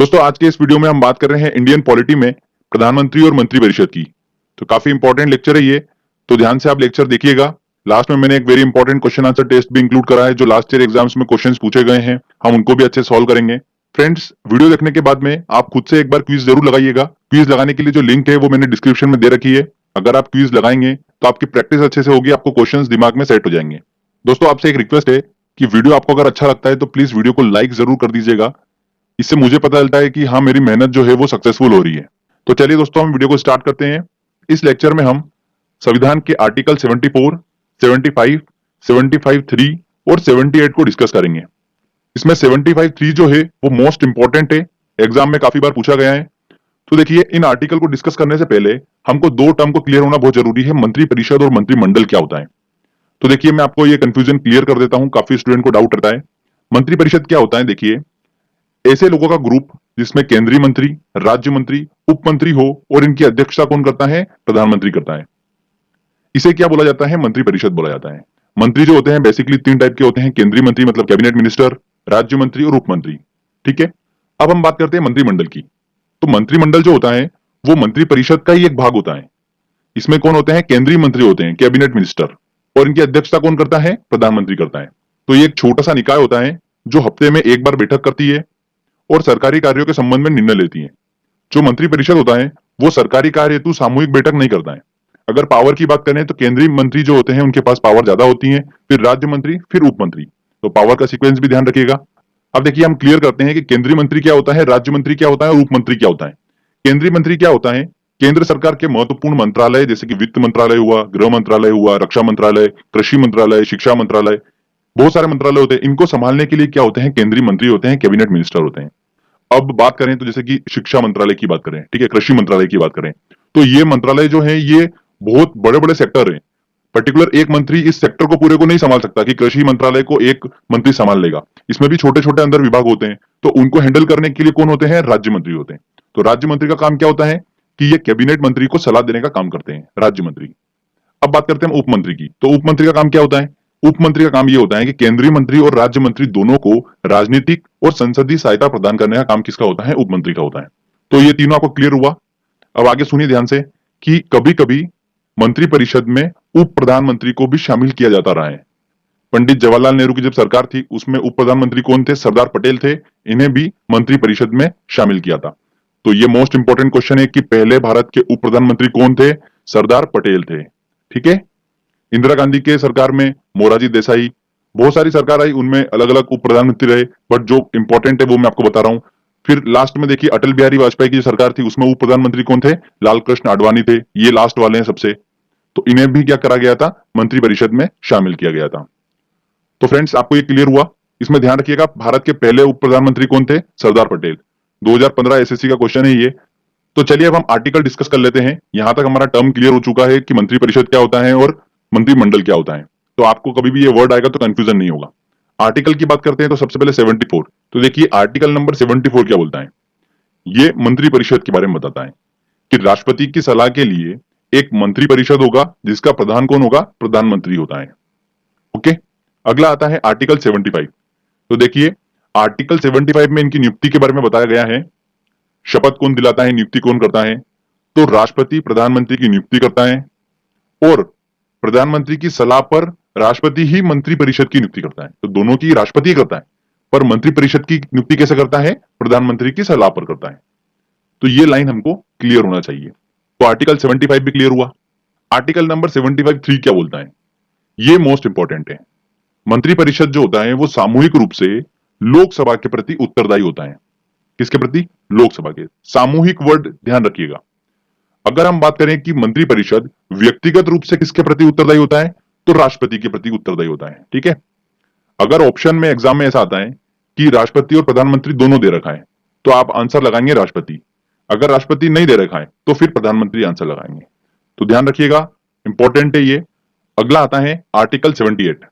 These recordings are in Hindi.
दोस्तों आज के इस वीडियो में हम बात कर रहे हैं इंडियन पॉलिटी में प्रधानमंत्री और मंत्रिपरिषद की। तो काफी इंपॉर्टेंट लेक्चर है ये, तो ध्यान से आप लेक्चर देखिएगा। लास्ट में मैंने एक very important question answer test भी इंक्लूड करा है, जो लास्ट ईयर एग्जाम्स में क्वेश्चंस पूछे गए हैं, हम उनको भी अच्छे सॉल्व करेंगे। फ्रेंड्स, वीडियो देखने के बाद में आप खुद से एक बार क्विज जरूर लगाइएगा। क्विज लगाने के लिए जो लिंक है वो मैंने डिस्क्रिप्शन में दे रखी है। अगर आप क्विज लगाएंगे तो आपकी प्रैक्टिस अच्छे से होगी, आपको क्वेश्चंस दिमाग में सेट हो जाएंगे। दोस्तों आपसे एक रिक्वेस्ट है कि वीडियो आपको अगर अच्छा लगता है तो प्लीज वीडियो को लाइक जरूर कर दीजिएगा। इससे मुझे पता चलता है कि हाँ, मेरी मेहनत जो है वो सक्सेसफुल हो रही है। तो चलिए दोस्तों हम वीडियो को स्टार्ट करते हैं। इस लेक्चर में हम संविधान के आर्टिकल 74, 75, 75(3) और 78 को डिस्कस करेंगे। इसमें 75(3) जो है वो मोस्ट इंपॉर्टेंट है, एग्जाम में काफी बार पूछा गया है। तो देखिए, इन आर्टिकल को डिस्कस करने से पहले हमको दो टर्म को क्लियर होना बहुत जरूरी है, मंत्रिपरिषद और मंत्रिमंडल क्या होता है। तो देखिए, मैं आपको ये कंफ्यूजन क्लियर कर देता हूं, काफी स्टूडेंट को डाउट रहता है। मंत्रिपरिषद क्या होता है? देखिए, ऐसे लोगों का ग्रुप जिसमें केंद्रीय मंत्री, राज्य मंत्री, उप मंत्री हो और इनकी अध्यक्षता कौन करता है? प्रधानमंत्री करता है। इसे क्या बोला जाता है? मंत्रिपरिषद बोला जाता है। मंत्री जो होते हैं बेसिकली तीन टाइप के होते हैं, केंद्रीय मंत्री मतलब कैबिनेट मिनिस्टर, राज्य मंत्री और उप मंत्री। ठीक है, अब हम बात करते हैं मंत्रिमंडल की। तो मंत्रिमंडल जो होता है वो मंत्रिपरिषद का ही एक भाग होता है। इसमें कौन होते हैं? केंद्रीय मंत्री होते हैं, कैबिनेट मिनिस्टर, और इनकी अध्यक्षता कौन करता है? प्रधानमंत्री करता है। तो ये एक छोटा सा निकाय होता है जो हफ्ते में एक बार बैठक करती है और सरकारी कार्यों के संबंध में निर्णय लेती है। जो मंत्रिपरिषद होता है वो सरकारी कार्य हेतु सामूहिक बैठक नहीं करता है। अगर पावर की बात करें तो केंद्रीय मंत्री जो होते हैं उनके पास पावर ज्यादा होती है, फिर राज्य मंत्री, फिर उप मंत्री। तो पावर का सीक्वेंस भी ध्यान रखिएगा। अब देखिए, हम क्लियर करते हैं कि केंद्रीय मंत्री क्या होता है, राज्य मंत्री क्या होता है और उप मंत्री क्या होता है। केंद्रीय मंत्री क्या होता है? केंद्र सरकार के महत्वपूर्ण मंत्रालय जैसे कि वित्त मंत्रालय हुआ, गृह मंत्रालय हुआ, रक्षा मंत्रालय, कृषि मंत्रालय, शिक्षा मंत्रालय, बहुत सारे मंत्रालय होते हैं। इनको संभालने के लिए क्या होते हैं? केंद्रीय मंत्री होते हैं, कैबिनेट मिनिस्टर होते हैं। अब बात करें तो जैसे कि शिक्षा मंत्रालय की बात करें, ठीक है, कृषि मंत्रालय की बात करें, तो ये मंत्रालय जो है ये बहुत बड़े बड़े सेक्टर हैं। पर्टिकुलर एक मंत्री इस सेक्टर को पूरे को नहीं संभाल सकता कि कृषि मंत्रालय को एक मंत्री संभाल लेगा। इसमें भी छोटे छोटे अंदर विभाग होते हैं, तो उनको हैंडल करने के लिए कौन होते हैं? राज्य मंत्री होते हैं। तो राज्य मंत्री का काम क्या होता है कि ये कैबिनेट मंत्री को सलाह देने का काम करते हैं, राज्य मंत्री। अब बात करते हैं उप मंत्री की। तो उप मंत्री का काम क्या होता है? उप मंत्री का काम यह होता है कि केंद्रीय मंत्री और राज्य मंत्री दोनों को राजनीतिक और संसदीय सहायता प्रदान करने का काम किसका होता है? उप मंत्री का होता है। तो ये तीनों आपको क्लियर हुआ। अब आगे सुनिए ध्यान से कि कभी कभी मंत्रिपरिषद में उप प्रधानमंत्री को भी शामिल किया जाता रहा है। पंडित जवाहरलाल नेहरू की जब सरकार थी उसमें उप प्रधानमंत्री कौन थे? सरदार पटेल थे। इन्हें भी मंत्रिपरिषद में शामिल किया था। तो ये मोस्ट इंपॉर्टेंट क्वेश्चन है कि पहले भारत के उप प्रधानमंत्री कौन थे? सरदार पटेल थे। ठीक है, इंदिरा गांधी के सरकार में मोरारजी देसाई, बहुत सारी सरकार आई, उनमें अलग अलग उप प्रधानमंत्री रहे, बट जो इंपॉर्टेंट है वो मैं आपको बता रहा हूं। फिर लास्ट में देखिए, अटल बिहारी वाजपेयी की जो सरकार थी उसमें उप प्रधानमंत्री कौन थे? लाल कृष्ण आडवाणी थे। ये लास्ट वाले हैं सबसे। तो इन्हें भी क्या करा गया था? मंत्रिपरिषद में शामिल किया गया था। तो फ्रेंड्स, आपको ये क्लियर हुआ। इसमें ध्यान रखिएगा, भारत के पहले उप प्रधानमंत्री कौन थे? सरदार पटेल। 2015 एसएससी का क्वेश्चन है ये। तो चलिए अब हम आर्टिकल डिस्कस कर लेते हैं। यहां तक हमारा टर्म क्लियर हो चुका है कि मंत्रिपरिषद क्या होता है और मंत्रिमंडल क्या होता है। तो आपको कभी भी ये वर्ड आएगा तो कंफ्यूजन नहीं होगा। आर्टिकल की बात करते हैं तो सबसे पहले 74। तो देखिए, आर्टिकल नंबर 74 क्या बोलता है? ये मंत्रिपरिषद के बारे में बताता है कि राष्ट्रपति की सलाह के लिए एक मंत्रिपरिषद होगा जिसका प्रधान कौन होगा? प्रधानमंत्री होता है। ओके, अगला आता है आर्टिकल 75। तो देखिए, आर्टिकल 75 में इनकी नियुक्ति के बारे में बताया गया है। शपथ कौन दिलाता है, नियुक्ति कौन करता है? तो राष्ट्रपति प्रधानमंत्री की नियुक्ति करता है और प्रधानमंत्री की सलाह पर राष्ट्रपति ही मंत्रिपरिषद की नियुक्ति करता है। तो दोनों की राष्ट्रपति करता है, पर मंत्रिपरिषद की नियुक्ति कैसे करता है? प्रधानमंत्री की सलाह पर करता है। तो ये लाइन हमको क्लियर होना चाहिए। तो आर्टिकल 75 भी क्लियर हुआ। आर्टिकल नंबर 75(3) क्या बोलता है? ये मोस्ट इंपॉर्टेंट है। मंत्रिपरिषद जो होता है वो सामूहिक रूप से लोकसभा के प्रति उत्तरदायी होता है। किसके प्रति? लोकसभा के। सामूहिक वर्ड ध्यान रखिएगा। अगर हम बात करें कि मंत्रिपरिषद व्यक्तिगत रूप से किसके प्रति उत्तरदायी होता है, तो राष्ट्रपति के प्रति उत्तरदायी होता है। ठीक है, अगर ऑप्शन में एग्जाम में ऐसा आता है कि राष्ट्रपति और प्रधानमंत्री दोनों दे रखा है तो आप आंसर लगाएंगे राष्ट्रपति। अगर राष्ट्रपति नहीं दे रखा है तो फिर प्रधानमंत्री आंसर लगाएंगे। तो ध्यान रखिएगा, इंपॉर्टेंट है ये। अगला आता है आर्टिकल 78।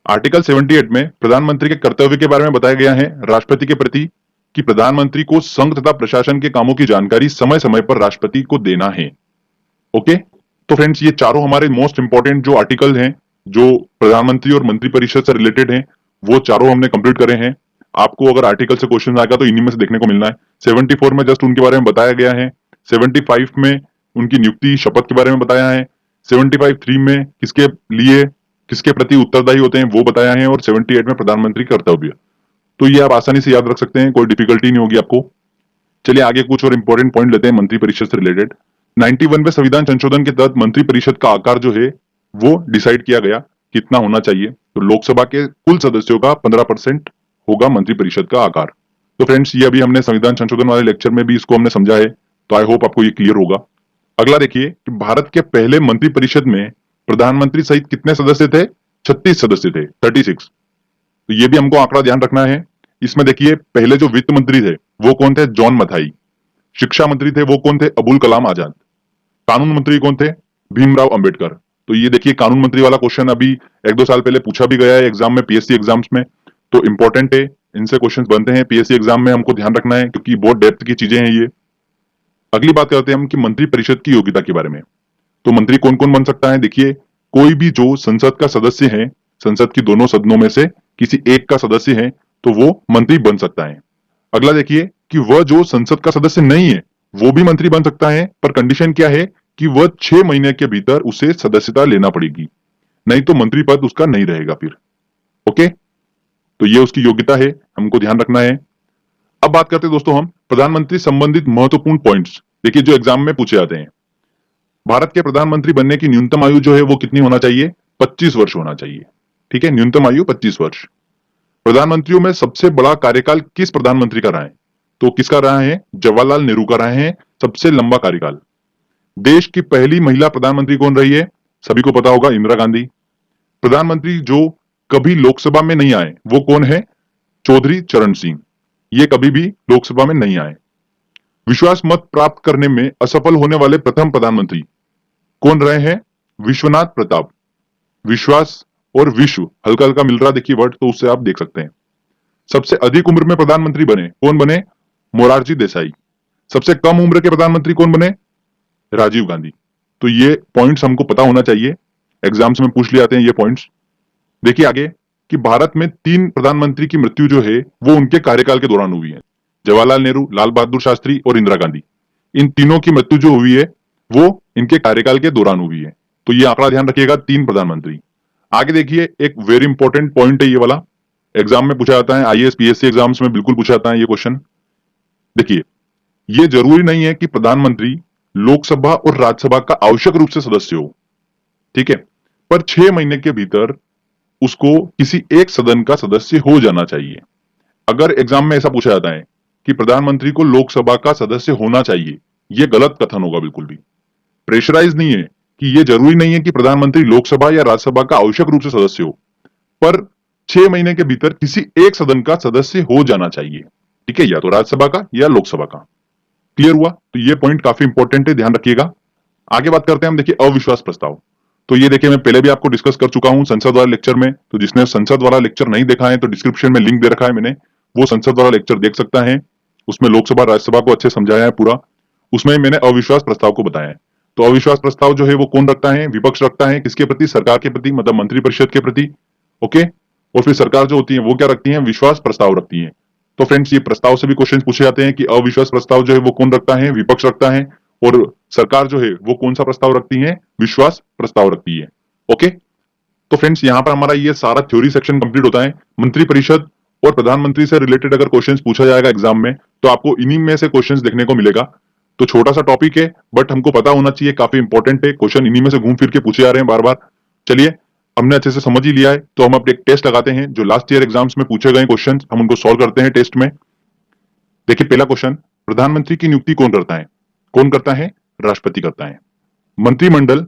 आर्टिकल 78 में प्रधानमंत्री के कर्तव्य के बारे में बताया गया है राष्ट्रपति के प्रति कि प्रधानमंत्री को संघ तथा प्रशासन के कामों की जानकारी समय समय पर राष्ट्रपति को देना है। ओके, तो फ्रेंड्स, ये चारों हमारे मोस्ट इंपॉर्टेंट जो आर्टिकल हैं जो प्रधानमंत्री और मंत्रिपरिषद से रिलेटेड हैं, वो चारों हमने कंप्लीट करे हैं। आपको अगर आर्टिकल से क्वेश्चन आएगा तो इन्हीं में से देखने को मिलना है। 74 में जस्ट उनके बारे में बताया गया है, 75 में उनकी नियुक्ति शपथ के बारे में बताया है, 75(3) में किसके लिए किसके प्रति उत्तरदायी होते हैं वो बताया है, और 78 में प्रधानमंत्री कर्तव्य। तो ये आप आसानी से याद रख सकते हैं, कोई डिफिकल्टी नहीं होगी आपको। चलिए आगे कुछ और इंपॉर्टेंट पॉइंट लेते हैं मंत्री परिषद से रिलेटेड। 91 में संविधान संशोधन के तहत मंत्री परिषद का आकार जो है वो डिसाइड किया गया कितना होना चाहिए। तो लोकसभा के कुल सदस्यों का 15% होगा मंत्री परिषद का आकार। तो फ्रेंड्स ये अभी हमने संविधान संशोधन वाले लेक्चर में भी इसको हमने समझा है, तो आई होप आपको ये क्लियर होगा। अगला देखिए कि भारत के पहले मंत्री परिषद में प्रधानमंत्री सहित कितने सदस्य थे? 36 सदस्य थे, 36। तो ये भी हमको आंकड़ा ध्यान रखना है। इसमें देखिए पहले जो वित्त मंत्री थे वो कौन थे? जॉन मथाई। शिक्षा मंत्री थे वो कौन थे? अबुल कलाम आजाद। कानून मंत्री कौन थे? भीमराव अंबेडकर। तो ये देखिए कानून मंत्री वाला क्वेश्चन अभी 1-2 साल पहले पूछा भी गया है एग्जाम में, पीएससी एग्जाम्स में, तो इंपॉर्टेंट है, इनसे क्वेश्चंस बनते हैं पीएससी एग्जाम में, हमको ध्यान रखना है क्योंकि बहुत डेप्थ की चीजें हैं ये। अगली बात करते हैं हम कि मंत्री परिषद की योग्यता के बारे में। तो मंत्री कौन कौन बन सकता है? देखिए कोई भी जो संसद का सदस्य है, संसद की दोनों सदनों में से किसी एक का सदस्य है तो वो मंत्री बन सकता है। अगला देखिए कि वह जो संसद का सदस्य नहीं है वो भी मंत्री बन सकता है, पर कंडीशन क्या है कि वह 6 महीने के भीतर उसे सदस्यता लेना पड़ेगी, नहीं तो मंत्री पद उसका नहीं रहेगा फिर। ओके, तो ये उसकी योग्यता है, हमको ध्यान रखना है। अब बात करते हैं दोस्तों हम प्रधानमंत्री संबंधित महत्वपूर्ण पॉइंट्स। देखिए जो एग्जाम में पूछे जाते हैं, भारत के प्रधानमंत्री बनने की न्यूनतम आयु जो है वो कितनी होना चाहिए? 25 वर्ष होना चाहिए। ठीक है, न्यूनतम आयु 25 वर्ष। प्रधानमंत्रियों में सबसे बड़ा कार्यकाल किस प्रधानमंत्री का रहा है? तो किसका रहा है? जवाहरलाल नेहरू का रहा है सबसे लंबा कार्यकाल। देश की पहली महिला प्रधानमंत्री कौन रही है? सभी को पता होगा, इंदिरा गांधी। प्रधानमंत्री जो कभी लोकसभा में नहीं आए वो कौन है? चौधरी चरण सिंह। ये कभी भी लोकसभा में नहीं आए। विश्वास मत प्राप्त करने में असफल होने वाले प्रथम प्रधानमंत्री कौन रहे हैं? विश्वनाथ प्रताप। विश्वास और विश्व हल्का हल्का मिल रहा देखिए वर्ड, तो उससे आप देख सकते हैं। सबसे अधिक उम्र में प्रधानमंत्री बने कौन बने? मोरारजी देसाई। सबसे कम उम्र के प्रधानमंत्री कौन बने? राजीव गांधी। तो ये पॉइंट्स हमको पता होना चाहिए, एग्जाम्स में पूछ लिए जाते हैं ये पॉइंट्स। देखिए आगे कि भारत में 3 प्रधानमंत्री की मृत्यु जो है वो उनके कार्यकाल के दौरान हुई है। जवाहरलाल नेहरू, लाल बहादुर शास्त्री और इंदिरा गांधी। इन तीनों की मृत्यु जो हुई है वो इनके कार्यकाल के दौरान हुई है। तो ये आंकड़ा ध्यान रखिएगा, 3 प्रधानमंत्री। आगे देखिए एक वेरी इंपॉर्टेंट पॉइंट है ये वाला, एग्जाम में पूछा जाता है, आईएएस पीएससी एग्जाम्स में बिल्कुल पूछा जाता है ये क्वेश्चन। देखिए ये जरूरी नहीं है कि प्रधानमंत्री लोकसभा और राज्यसभा का आवश्यक रूप से सदस्य हो, ठीक है, पर 6 महीने के भीतर उसको किसी एक सदन का सदस्य हो जाना चाहिए। अगर एग्जाम में ऐसा पूछा जाता है कि प्रधानमंत्री को लोकसभा का सदस्य होना चाहिए, यह गलत कथन होगा बिल्कुल भी। प्रेशराइज नहीं है कि यह जरूरी नहीं है कि प्रधानमंत्री लोकसभा या राज्यसभा का आवश्यक रूप से सदस्य हो, पर 6 महीने के भीतर किसी एक सदन का सदस्य हो जाना चाहिए। ठीक है, या तो राज्यसभा का या लोकसभा का। क्लियर हुआ? तो ये पॉइंट काफी इंपॉर्टेंट है, ध्यान रखिएगा। आगे बात करते हैं हम, देखिए अविश्वास प्रस्ताव। तो ये देखिए मैं पहले भी आपको डिस्कस कर चुका हूं संसद वाला लेक्चर में, तो जिसने संसद वाला लेक्चर नहीं देखा है तो डिस्क्रिप्शन में लिंक दे रखा है मैंने, वो संसद वाला लेक्चर देख सकता है। उसमें लोकसभा राज्यसभा को अच्छे समझाया है पूरा, उसमें मैंने अविश्वास प्रस्ताव को बताया है। तो अविश्वास प्रस्ताव जो है वो कौन रखता है? विपक्ष रखता है। किसके प्रति? सरकार के प्रति, मतलब मंत्रिपरिषद के प्रति। ओके, और फिर सरकार जो होती है वो क्या रखती है? विश्वास प्रस्ताव रखती है। तो फ्रेंड्स ये प्रस्ताव से भी क्वेश्चन पूछे जाते हैं कि अविश्वास प्रस्ताव जो है वो कौन रखता है? विपक्ष रखता है, और सरकार जो है वो कौन सा प्रस्ताव रखती है? विश्वास प्रस्ताव रखती है। ओके, तो फ्रेंड्स यहाँ पर हमारा ये सारा थ्योरी सेक्शन कंप्लीट होता है। मंत्रिपरिषद और प्रधानमंत्री से रिलेटेड अगर क्वेश्चंस पूछा जाएगा एग्जाम में तो आपको इन्हीं में से क्वेश्चंस देखने को मिलेगा। तो छोटा सा टॉपिक है बट हमको पता होना चाहिए, काफी इंपॉर्टेंट है, क्वेश्चन इन्हीं में से घूम फिर के पूछे जा रहे हैं बार बार। चलिए हमने अच्छे से समझ ही लिया है, तो हम अपने एक टेस्ट लगाते हैं। जो लास्ट ईयर एग्जाम्स में पूछे गए क्वेश्चन हम उनको सॉल्व करते हैं टेस्ट में। देखिए पहला क्वेश्चन, प्रधानमंत्री की नियुक्ति कौन करता है? कौन करता है? राष्ट्रपति करता है। मंत्रिमंडल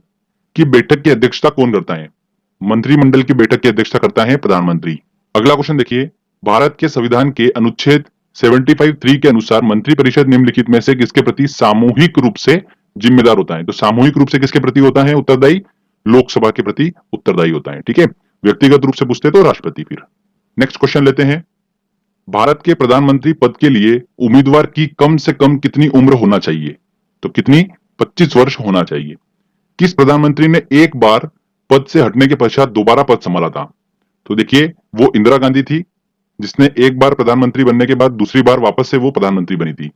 की बैठक की अध्यक्षता कौन करता है? मंत्रिमंडल की बैठक की अध्यक्षता करता है प्रधानमंत्री। अगला क्वेश्चन देखिए, भारत के संविधान के अनुच्छेद 75(3) के अनुसार मंत्रिपरिषद निम्नलिखित में से किसके प्रति सामूहिक रूप से जिम्मेदार होता है? तो सामूहिक रूप से किसके प्रति होता है उत्तरदायी? लोकसभा के प्रति उत्तरदायी होता है। ठीक है, व्यक्तिगत रूप से पूछते तो राष्ट्रपति। फिर नेक्स्ट क्वेश्चन लेते हैं, भारत के प्रधानमंत्री पद के लिए उम्मीदवार की कम से कम कितनी उम्र होना चाहिए? तो कितनी? 25 वर्ष होना चाहिए। किस प्रधानमंत्री ने एक बार पद से हटने के पश्चात दोबारा पद संभाला था? तो देखिए वो इंदिरा गांधी थी, जिसने एक बार प्रधानमंत्री बनने के बाद दूसरी बार वापस से वो प्रधानमंत्री बनी थी।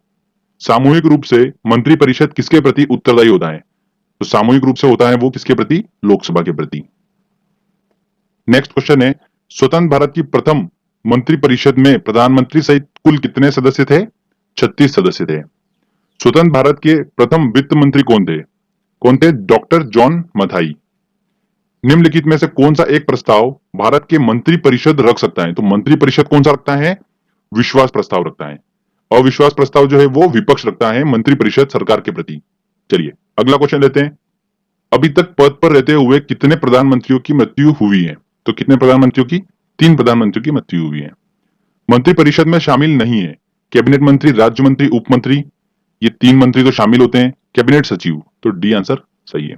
सामूहिक रूप से मंत्री परिषद किसके प्रति उत्तरदायी होता है? तो सामूहिक रूप से होता है वो किसके प्रति? लोकसभा के प्रति। नेक्स्ट क्वेश्चन है, स्वतंत्र भारत की प्रथम मंत्री परिषद में प्रधानमंत्री सहित कुल कितने सदस्य थे? 36 सदस्य थे। स्वतंत्र भारत के प्रथम वित्त मंत्री कौन थे? कौन थे? Doctor John Mathai. निम्नलिखित में से कौन सा एक प्रस्ताव भारत के मंत्री परिषद रख सकता है? तो मंत्री परिषद कौन सा रखता है? विश्वास प्रस्ताव रखता है। अविश्वास प्रस्ताव जो है वो विपक्ष रखता है मंत्री परिषद सरकार के प्रति। चलिए अगला क्वेश्चन लेते हैं। अभी तक पद पर रहते हुए कितने प्रधानमंत्रियों की मृत्यु हुई है? तो कितने प्रधानमंत्रियों की? 3 प्रधानमंत्रियों की मृत्यु हुई है। मंत्री परिषद में शामिल नहीं है कैबिनेट मंत्री, राज्य मंत्री, उप मंत्री, ये 3 मंत्री तो शामिल होते हैं। कैबिनेट सचिव, तो डी आंसर सही है।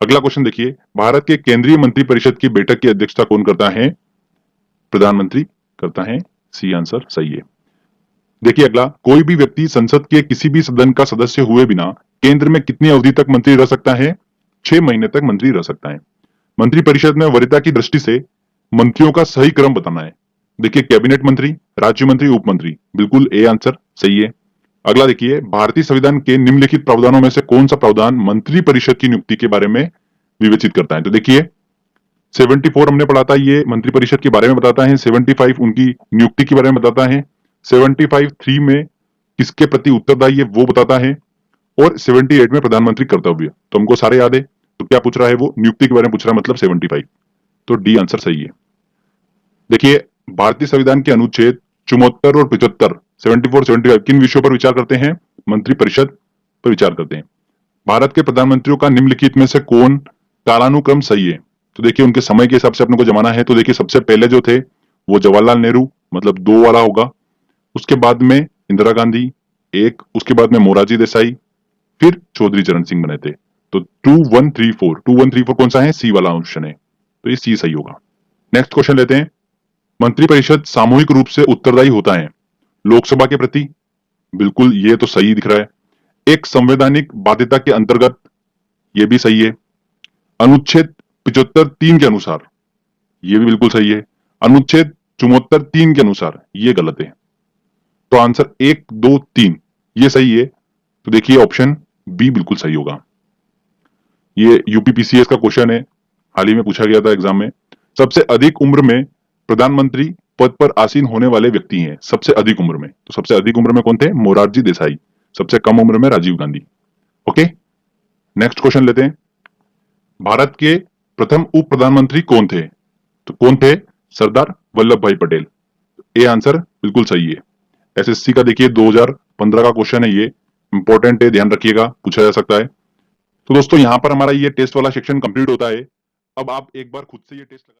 अगला क्वेश्चन देखिए, भारत के केंद्रीय मंत्री परिषद की बैठक की अध्यक्षता कौन करता है? प्रधानमंत्री करता है। सी आंसर सही है। देखिए अगला, कोई भी व्यक्ति संसद के किसी भी सदन का सदस्य हुए बिना केंद्र में कितनी अवधि तक मंत्री रह सकता है? 6 महीने तक मंत्री रह सकता है। मंत्री परिषद में वरीयता की दृष्टि से मंत्रियों का सही क्रम बताना है। देखिए कैबिनेट मंत्री, राज्य मंत्री, उप मंत्री, बिल्कुल ए आंसर सही है। अगला देखिए, भारतीय संविधान के निम्नलिखित प्रावधानों में से कौन सा प्रावधान मंत्री परिषद की नियुक्ति के बारे में विवेचित करता है? तो देखिए 74 हमने पढ़ा था, ये मंत्री परिषद के बारे में बताता है। 75 उनकी नियुक्ति के बारे में बताता है। 75(3) में किसके प्रति उत्तरदायी है वो बताता है। और 78 में प्रधानमंत्री कर्तव्य। तो हमको सारे याद है, तो क्या पूछ रहा है वो? नियुक्ति के बारे में पूछ रहा है, मतलब 75। तो डी आंसर सही है। देखिए भारतीय संविधान के अनुच्छेद 74 और 75, 74, 75 किन विषयों पर विचार करते हैं? मंत्री परिषद पर विचार करते हैं। भारत के प्रधानमंत्रियों का निम्नलिखित में से कौन कालानुक्रम सही है? तो देखिए उनके समय के हिसाब से अपने को जमाना है। तो देखिए सबसे पहले जो थे वो जवाहरलाल नेहरू, मतलब 2 वाला होगा। उसके बाद में इंदिरा गांधी एक, उसके बाद में मोरारजी देसाई, फिर चौधरी चरण सिंह बने थे। तो 2134 कौन सा है? सी वाला ऑप्शन है। तो ये सी सही होगा। नेक्स्ट क्वेश्चन लेते हैं। मंत्रिपरिषद सामूहिक रूप से उत्तरदायी होता है लोकसभा के प्रति। बिल्कुल ये तो सही दिख रहा है। एक संवैधानिक बाध्यता के अंतर्गत, ये भी सही है। अनुच्छेद 75(3) के अनुसार, ये भी बिल्कुल सही है। अनुच्छेद 74(3) के अनुसार, ये गलत है। तो आंसर 1, 2, 3 ये सही है। तो देखिए ऑप्शन बी बिल्कुल सही होगा। ये यूपीपीसीएस का क्वेश्चन है, हाल ही में पूछा गया था एग्जाम में। सबसे अधिक उम्र में प्रधानमंत्री पद पर आसीन होने वाले व्यक्ति हैं, सबसे अधिक उम्र में। तो सबसे अधिक उम्र में कौन थे? मोरारजी देसाई। सबसे कम उम्र में Rajiv Gandhi. Okay, next question लेते हैं। भारत के प्रथम उप प्रधानमंत्री कौन थे? तो कौन थे? सरदार वल्लभ भाई पटेल। ए आंसर बिल्कुल सही है। एसएससी का देखिए 2015 का क्वेश्चन है, ये इंपॉर्टेंट है, ध्यान रखिएगा, पूछा जा सकता है। तो दोस्तों यहाँ पर हमारा ये टेस्ट वाला सेक्शन कंप्लीट होता है। अब आप एक बार खुद से ये टेस्ट